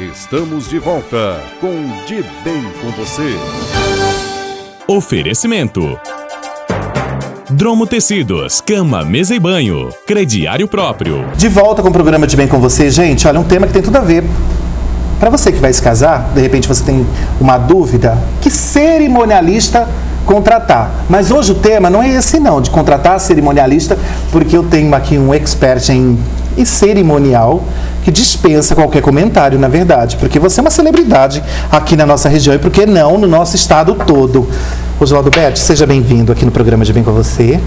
Estamos de volta com De Bem com Você. Oferecimento: Dromo Tecidos, cama, mesa e banho. Crediário próprio. De volta com o programa De Bem com Você. Gente, olha, um tema que tem tudo a ver. Para você que vai se casar, de repente você tem uma dúvida, que cerimonialista contratar? Mas hoje o tema não é esse não, de contratar cerimonialista, porque eu tenho aqui um expert em cerimonial que dispensa qualquer comentário, na verdade, porque você é uma celebridade aqui na nossa região e por que não no nosso estado todo. Oswaldo Berti, seja bem-vindo aqui no programa De Bem com Você.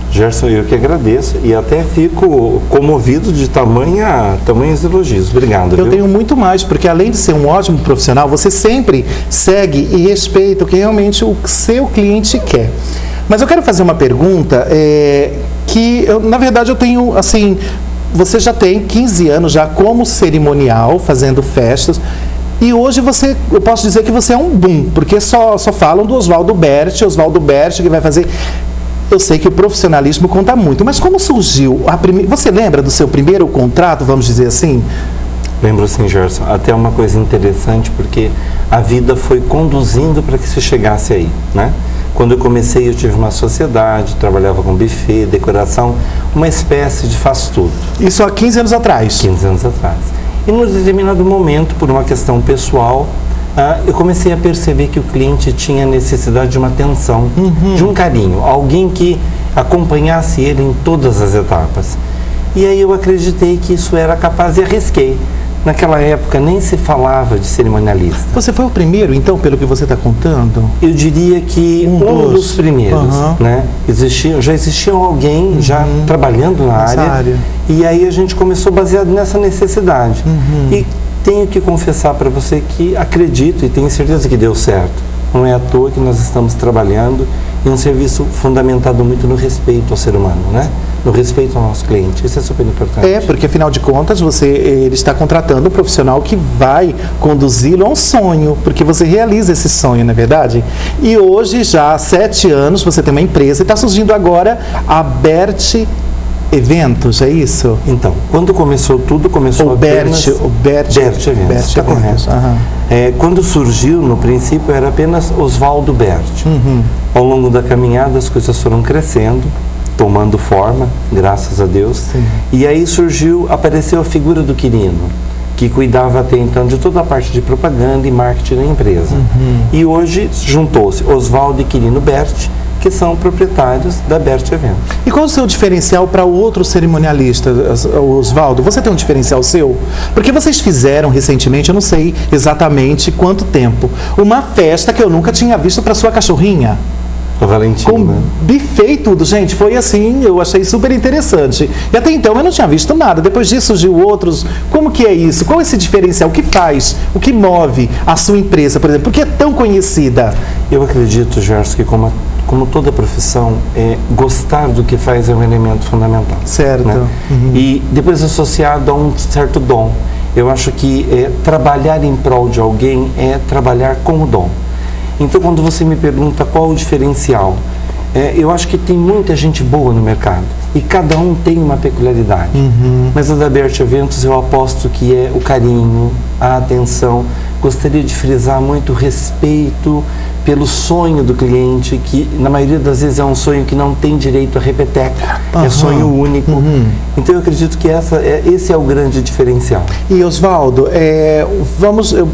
Gerson, eu que agradeço e até fico comovido de tamanhos elogios. Obrigado. Eu tenho muito mais, porque além de ser um ótimo profissional, você sempre segue e respeita o que realmente o seu cliente quer. Mas eu quero fazer uma pergunta na verdade, eu tenho, assim, você já tem 15 anos já como cerimonial, fazendo festas. E hoje eu posso dizer que você é um boom, porque só falam do Oswaldo Berti que vai fazer. Eu sei que o profissionalismo conta muito, mas como surgiu você lembra do seu primeiro contrato, vamos dizer assim? Lembro sim, Gerson. Até uma coisa interessante, porque a vida foi conduzindo para que se chegasse aí, né? Quando eu comecei, eu tive uma sociedade, trabalhava com buffet, decoração, uma espécie de faz tudo. Isso há 15 anos atrás? 15 anos atrás. E num determinado momento, por uma questão pessoal, eu comecei a perceber que o cliente tinha necessidade de uma atenção, de um carinho, alguém que acompanhasse ele em todas as etapas. E aí eu acreditei que isso era capaz e arrisquei. Naquela época nem se falava de cerimonialista. Você foi o primeiro, então, pelo que você está contando? Eu diria que um dos primeiros, né? Já existia alguém já trabalhando na área. E aí a gente começou baseado nessa necessidade. E tenho que confessar para você que acredito e tenho certeza que deu certo. Não é à toa que nós estamos trabalhando em um serviço fundamentado muito no respeito ao ser humano, né? No respeito ao nosso cliente. Isso é super importante. Porque afinal de contas ele está contratando um profissional que vai conduzi-lo a um sonho, porque você realiza esse sonho, não é verdade? E hoje, já há 7 anos, você tem uma empresa e está surgindo agora a Berti Eventos, é isso? Então, quando começou tudo, começou Berti Eventos, está correto. Quando surgiu, no princípio, era apenas Oswaldo Berti. Ao longo da caminhada, as coisas foram crescendo, tomando forma, graças a Deus. Sim. E aí apareceu a figura do Quirino, que cuidava até então de toda a parte de propaganda e marketing da empresa. E hoje juntou-se Oswaldo e Quirino Berti, que são proprietários da Berti Eventos. E qual é o seu diferencial para o outro cerimonialista, Oswaldo? Você tem um diferencial seu? Porque vocês fizeram recentemente, eu não sei exatamente quanto tempo, uma festa que eu nunca tinha visto para sua cachorrinha. A Valentina. Com buffet e tudo, gente, foi assim, eu achei super interessante. E até então eu não tinha visto nada, depois disso surgiu outros. Como que é isso? Qual é esse diferencial? O que faz? O que move a sua empresa, por exemplo? Por que é tão conhecida? Eu acredito, Gerson, que como toda profissão, gostar do que faz é um elemento fundamental. Certo. Né? E depois associado a um certo dom. Eu acho que trabalhar em prol de alguém é trabalhar com o dom. Então, quando você me pergunta qual o diferencial, eu acho que tem muita gente boa no mercado e cada um tem uma peculiaridade. Mas a da Berti Eventos eu aposto que é o carinho, a atenção. Gostaria de frisar muito o respeito pelo sonho do cliente, que na maioria das vezes é um sonho que não tem direito a repeteco, é sonho único. Então eu acredito que esse é o grande diferencial. E Oswaldo,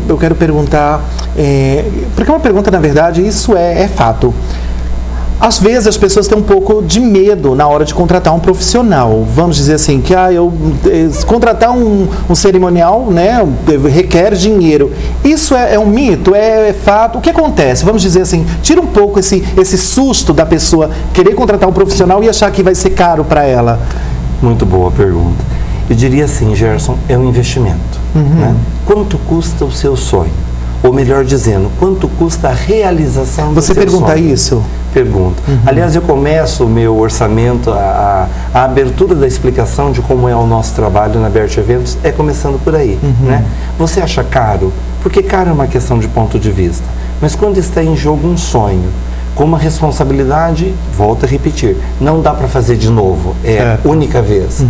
eu quero perguntar, porque é uma pergunta, na verdade, isso é fato. Às vezes as pessoas têm um pouco de medo na hora de contratar um profissional. Vamos dizer assim, que contratar um cerimonial, né, requer dinheiro. Isso é um mito? É fato? O que acontece? Vamos dizer assim, tira um pouco esse susto da pessoa querer contratar um profissional e achar que vai ser caro para ela. Muito boa pergunta. Eu diria assim, Gerson, é um investimento. Né? Quanto custa o seu sonho? Ou melhor dizendo, quanto custa a realização do seu sonho? Você pergunta isso? Pergunta. Aliás, eu começo o meu orçamento, a abertura da explicação de como é o nosso trabalho na Berti Eventos é começando por aí. Né? Você acha caro? Porque caro é uma questão de ponto de vista. Mas quando está em jogo um sonho, com uma responsabilidade, volto a repetir, não dá para fazer de novo, única vez.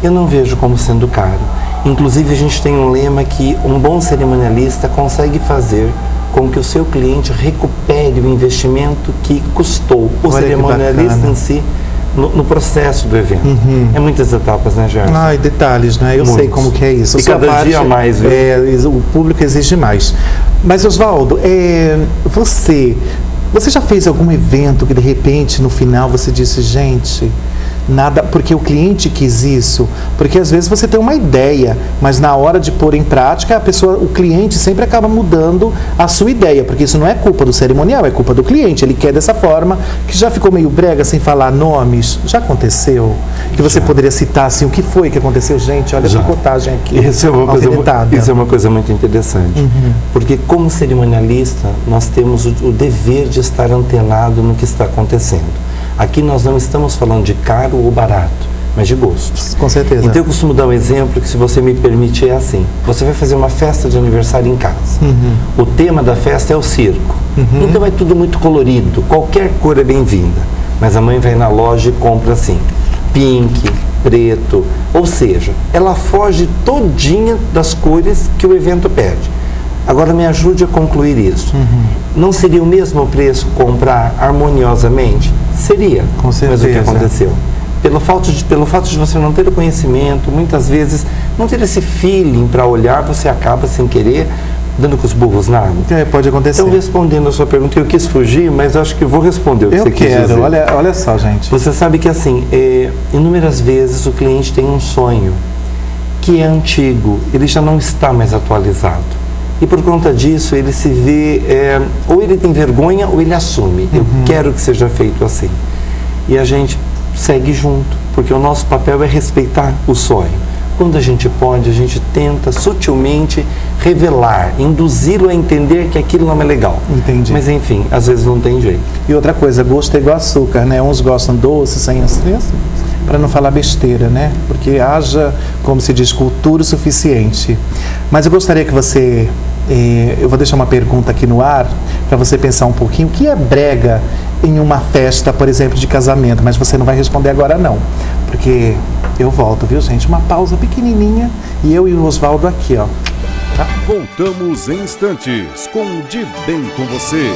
Eu não vejo como sendo caro. Inclusive, a gente tem um lema que um bom cerimonialista consegue fazer com que o seu cliente recupere o investimento que custou o cerimonialista em si no processo do evento. É muitas etapas, né, Gerson? Ai, detalhes, né? Eu sei como que é isso. E cada dia mais, viu? O público exige mais. Mas, Oswaldo, você já fez algum evento que, de repente, no final, você disse, gente, nada, porque o cliente quis isso? Porque, às vezes, você tem uma ideia, mas na hora de pôr em prática, o cliente sempre acaba mudando a sua ideia, porque isso não é culpa do cerimonial, é culpa do cliente. Ele quer dessa forma, que já ficou meio brega, sem falar nomes. Já aconteceu? Que você poderia citar, assim, o que foi que aconteceu? Gente, olha a picotagem aqui. Isso é uma coisa muito interessante. Porque, como cerimonialista, nós temos o dever de estar antenado no que está acontecendo. Aqui nós não estamos falando de caro ou barato, mas de gostos. Com certeza. Então eu costumo dar um exemplo que, se você me permite, é assim. Você vai fazer uma festa de aniversário em casa. O tema da festa é o circo. Então é tudo muito colorido, qualquer cor é bem-vinda. Mas a mãe vai na loja e compra assim, pink, preto, ou seja, ela foge todinha das cores que o evento pede. Agora me ajude a concluir isso. Não seria o mesmo preço comprar harmoniosamente? Seria. Com certeza. Mas o que aconteceu? Pelo fato de você não ter o conhecimento, muitas vezes não ter esse feeling para olhar, você acaba sem querer dando com os burros na água. Pode acontecer. Então, respondendo a sua pergunta, eu quis fugir, mas acho que vou responder o que você quis dizer. Olha só, gente. Você sabe que, assim, inúmeras vezes o cliente tem um sonho que é antigo, ele já não está mais atualizado. E por conta disso, ele se vê, ou ele tem vergonha ou ele assume. Eu quero que seja feito assim. E a gente segue junto, porque o nosso papel é respeitar o sonho. Quando a gente pode, a gente tenta sutilmente revelar, induzi-lo a entender que aquilo não é legal. Entendi. Mas enfim, às vezes não tem jeito. E outra coisa, gosto é igual açúcar, né? Uns gostam doce, sem açúcar, para não falar besteira, né? Porque haja, como se diz, cultura o suficiente. Mas eu gostaria que você... eu vou deixar uma pergunta aqui no ar, para você pensar um pouquinho. O que é brega em uma festa, por exemplo, de casamento? Mas você não vai responder agora, não. Porque eu volto, viu, gente? Uma pausa pequenininha e eu e o Oswaldo aqui, ó. Tá? Voltamos em instantes com De Bem com Você.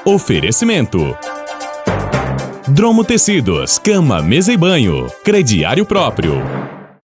Oferecimento: Dromo Tecidos, cama, mesa e banho. Crediário próprio.